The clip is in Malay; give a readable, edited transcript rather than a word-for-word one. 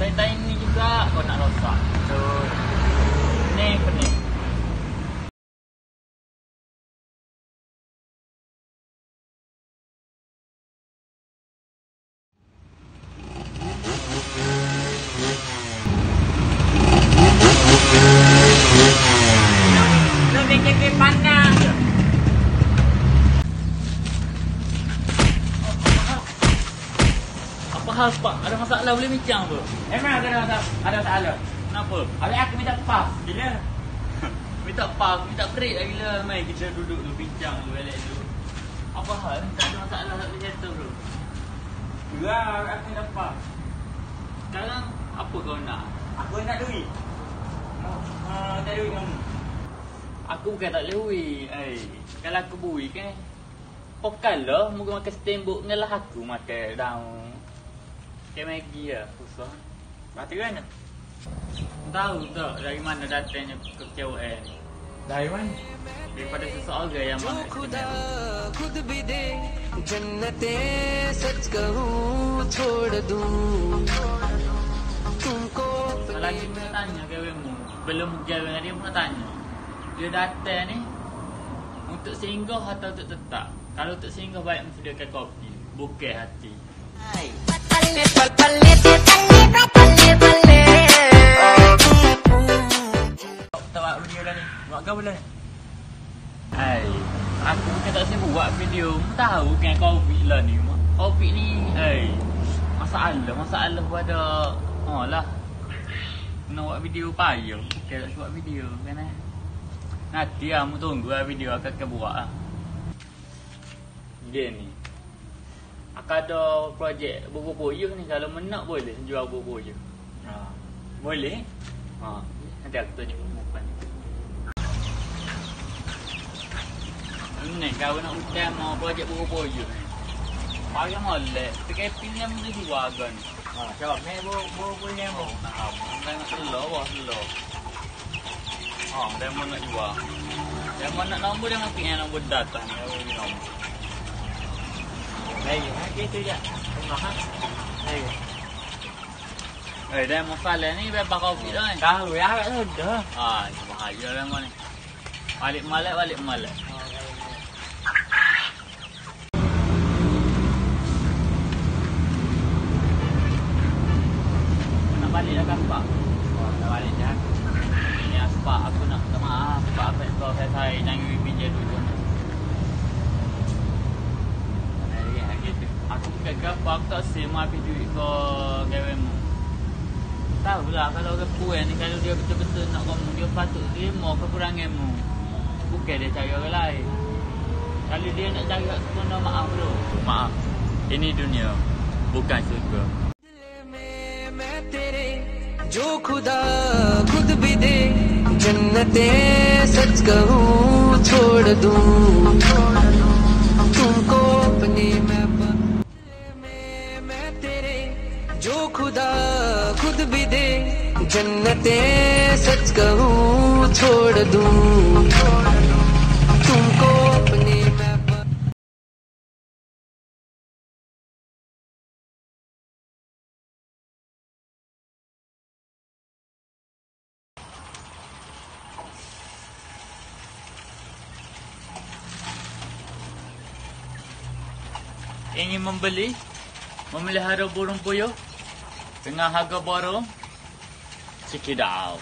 Tai-tai ni juga kau nak rosak. Betul. Pening. Lebih kepek panas. Apa hal Pak? Ada masalah boleh bincang tu? Memang ada masalah. Kenapa? Habis aku minta pas. Bila? Minta park, minta break lah gila. Mai kita duduk dulu, bincang dulu, elok dulu. Apa hal? Tak ada masalah tak boleh settle bro. Gerak aku minta pas. Sekarang apa kau nak? Aku nak duit. Tak duit kamu. Aku bukan tak lewi. Kalau aku bui kan pokal lah, muka makan steamboat dengan lah aku makan daun. Kayak Maggi lah, susah. Mati kan? Tahu tak dari mana datangnya kekecewaan? Dari mana? Daripada seseorang yang mana खुद भी दे जन्नतें सच कहूँ छोड़ दूँ तुमको lagi pun nak tanya kawanmu. Belum berjalan dengan dia pun nak tanya. Dia datang ni untuk singgah atau untuk tetap? Kalau untuk singgah baik sediakan kopi, bukan hati. Tak buat video dah ni. Buat kau boleh? Aku bukan tak sibuk buat video. Mu tahu kan COVID lah ni. COVID ni, masalah pada lah. Nak buat video payah. Bukan tak buat video kan nanti lah, mu tunggu lah video akan buat lah. Dia ni aku ada projek buku boya ni. Kalau menak boleh jual buku boya. Boleh? Nanti aku tunjuk muka ni. Ni kau nak ucap mau projek buku boya ni. Pagi molek. PKP ni mesti jual kan. Cakap ni bu yang bu. Nak telur bawah telur. Dia mau nak jual. Dia mau nak nombor dia mesti yang nombor datang. Dia boleh nombor. Gitu je. Mahal. Dah masalah ni berapa kopi dah ni? Tahu ya kat tu dah. Bahaya dah ni. Balik malak. Nak balik dah Pak? Nak balik dah. Ini Pak, aku nak minta maaf. Pak apa kau saya jangan pinjam dulu. Aku bukan apa, aku tak sema api duit kau kawanmu. Tahu lah kalau orang puan ni, kalau dia betul-betul nak kamu, dia patut terima kekuranganmu. Bukan dia cari orang lain. Kalau dia nak cari kat sekolah, maaf bro. Maaf. Ini dunia, bukan syurga. मैं तेरे जो खुदा खुद भी दे जन्नतें सच कहूँ छोड़ दूँ तुमको अपनी मैं तेरे जो खुदा खुद भी दे जन्नतें सच कहूँ छोड़ दूँ तुमको अपनी Ingin memelihara burung puyuh dengan harga borong, check it out.